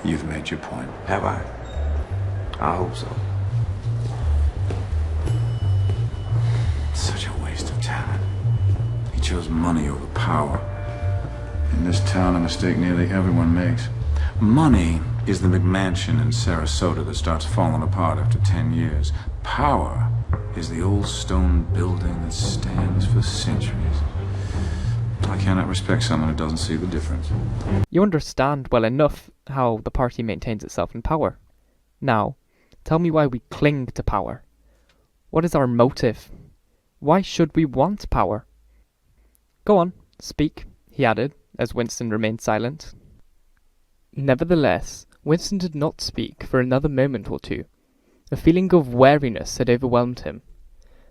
You've made your point. Have I? I hope so. Such a waste of talent. He chose money over power. In this town, a mistake nearly everyone makes. Money is the McMansion in Sarasota that starts falling apart after 10 years. Power is the old stone building that stands for centuries. I cannot respect someone who doesn't see the difference. You understand well enough how the party maintains itself in power. Now, tell me why we cling to power. What is our motive? Why should we want power? Go on, speak, he added, as Winston remained silent. Nevertheless, Winston did not speak for another moment or two. A feeling of weariness had overwhelmed him.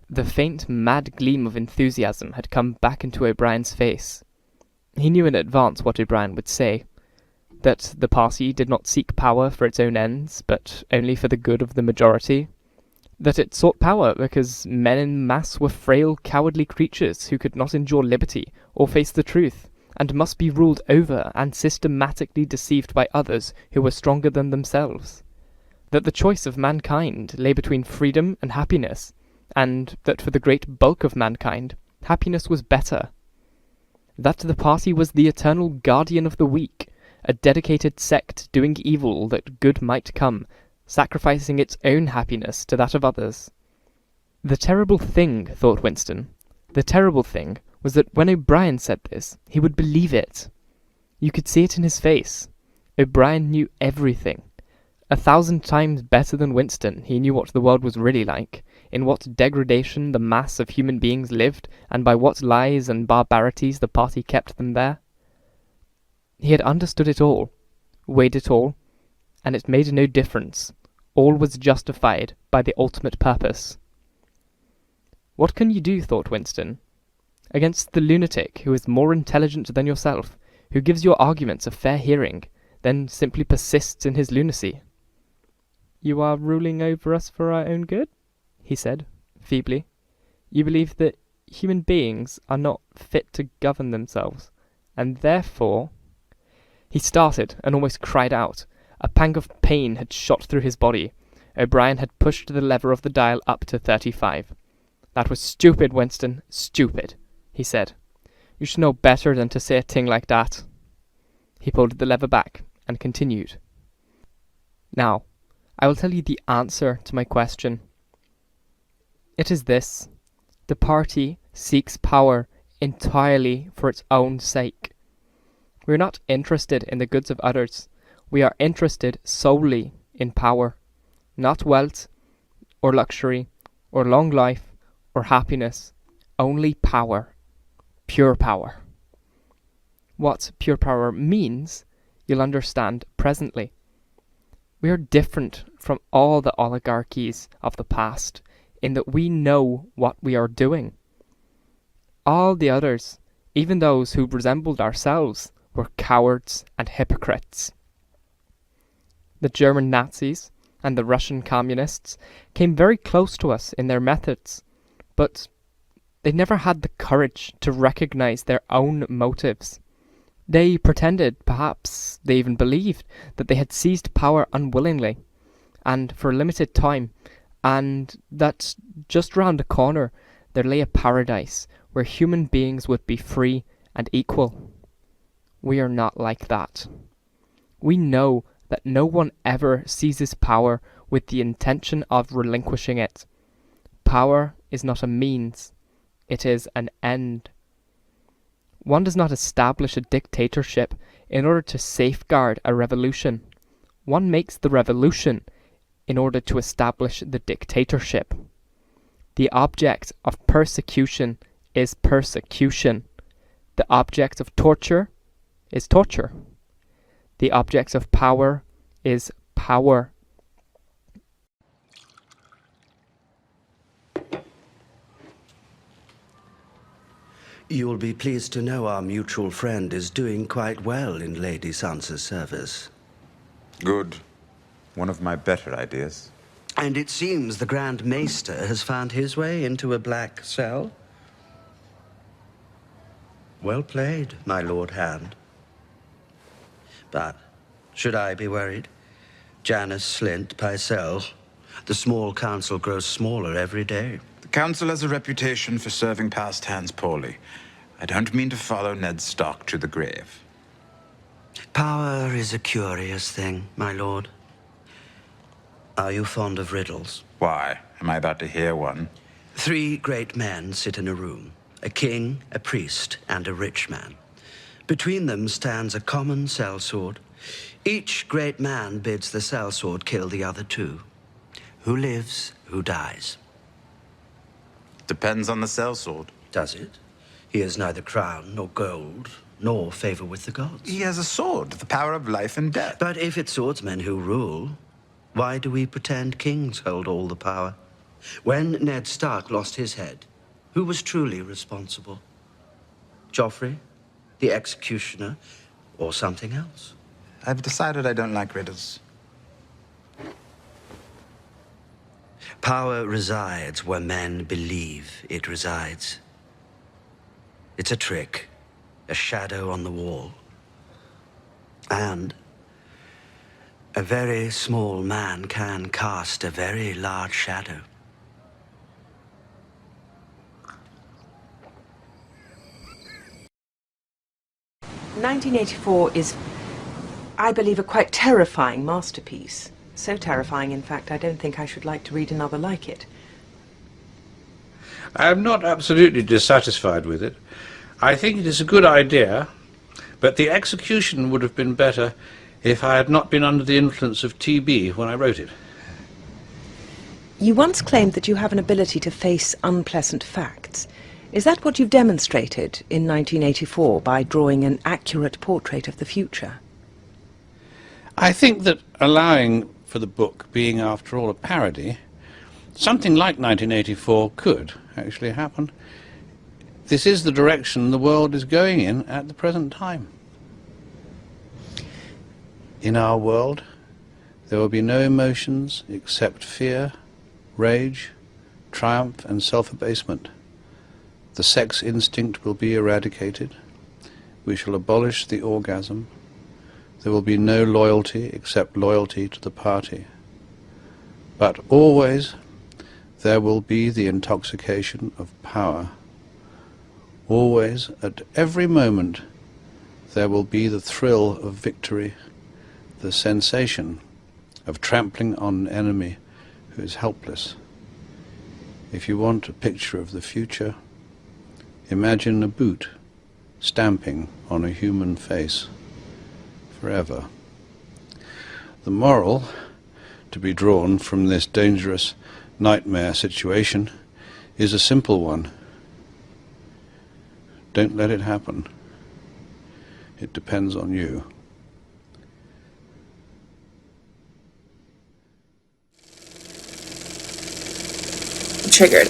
The faint, mad gleam of enthusiasm had come back into O'Brien's face. He knew in advance what O'Brien would say, that the party did not seek power for its own ends, but only for the good of the majority, that it sought power because men in mass were frail, cowardly creatures who could not endure liberty or face the truth, and must be ruled over and systematically deceived by others who were stronger than themselves, that the choice of mankind lay between freedom and happiness, and that for the great bulk of mankind, happiness was better, that the party was the eternal guardian of the weak, a dedicated sect doing evil that good might come, sacrificing its own happiness to that of others. The terrible thing, thought Winston, the terrible thing was that when O'Brien said this, he would believe it. You could see it in his face. O'Brien knew everything. 1,000 times better than Winston, he knew what the world was really like, in what degradation the mass of human beings lived, and by what lies and barbarities the party kept them there. He had understood it all, weighed it all, and it made no difference. All was justified by the ultimate purpose. What can you do, thought Winston, against the lunatic who is more intelligent than yourself, who gives your arguments a fair hearing, then simply persists in his lunacy? You are ruling over us for our own good? He said, feebly. You believe that human beings are not fit to govern themselves, and therefore... He started and almost cried out. A pang of pain had shot through his body. O'Brien had pushed the lever of the dial up to 35. That was stupid, Winston, stupid, he said. You should know better than to say a thing like that. He pulled the lever back and continued. Now, I will tell you the answer to my question. It is this. The party seeks power entirely for its own sake. We are not interested in the goods of others. We are interested solely in power, not wealth, or luxury, or long life, or happiness, only power, pure power. What pure power means, you'll understand presently. We are different from all the oligarchies of the past, in that we know what we are doing. All the others, even those who resembled ourselves, were cowards and hypocrites. The German Nazis and the Russian communists came very close to us in their methods, but they never had the courage to recognize their own motives. They pretended, perhaps they even believed, that they had seized power unwillingly, and for a limited time, and that just round the corner there lay a paradise where human beings would be free and equal. We are not like that. We know that no one ever seizes power with the intention of relinquishing it. Power is not a means, it is an end. One does not establish a dictatorship in order to safeguard a revolution. One makes the revolution in order to establish the dictatorship. The object of persecution is persecution. The object of torture is torture. The object of power is power. You'll be pleased to know our mutual friend is doing quite well in Lady Sansa's service. Good. One of my better ideas. And it seems the Grand Maester has found his way into a black cell. Well played, my Lord Hand. But Should I be worried? Janus, Slint, Pycelle. The small council grows smaller every day. The council has a reputation for serving past hands poorly. I don't mean to follow Ned Stark to the grave. Power is a curious thing, my lord. Are you fond of riddles? Why? Am I about to hear one? 3 great men sit in a room. A king, a priest, and a rich man. Between them stands a common sellsword. Each great man bids the sellsword kill the other 2. Who lives, who dies? Depends on the sellsword. Does it? He has neither crown nor gold, nor favor with the gods. He has a sword, the power of life and death. But if it's swordsmen who rule, why do we pretend kings hold all the power? When Ned Stark lost his head, who was truly responsible? Joffrey, the executioner, or something else? I've decided I don't like riddles. Power resides where men believe it resides. It's a trick, a shadow on the wall. And a very small man can cast a very large shadow. "1984 is, I believe, a quite terrifying masterpiece. So terrifying, in fact, I don't think I should like to read another like it." I am not absolutely dissatisfied with it. I think it is a good idea, but the execution would have been better if I had not been under the influence of TB when I wrote it. You once claimed that you have an ability to face unpleasant facts. Is that what you've demonstrated in 1984 by drawing an accurate portrait of the future? I think that allowing for the book being, after all, a parody, something like 1984 could actually happen. This is the direction the world is going in at the present time. In our world, there will be no emotions except fear, rage, triumph and self-abasement. The sex instinct will be eradicated. We shall abolish the orgasm. There will be no loyalty except loyalty to the party. But always there will be the intoxication of power. Always, at every moment, there will be the thrill of victory, the sensation of trampling on an enemy who is helpless. If you want a picture of the future, imagine a boot stamping on a human face forever. The moral to be drawn from this dangerous nightmare situation is a simple one. Don't let it happen. It depends on you. Triggered.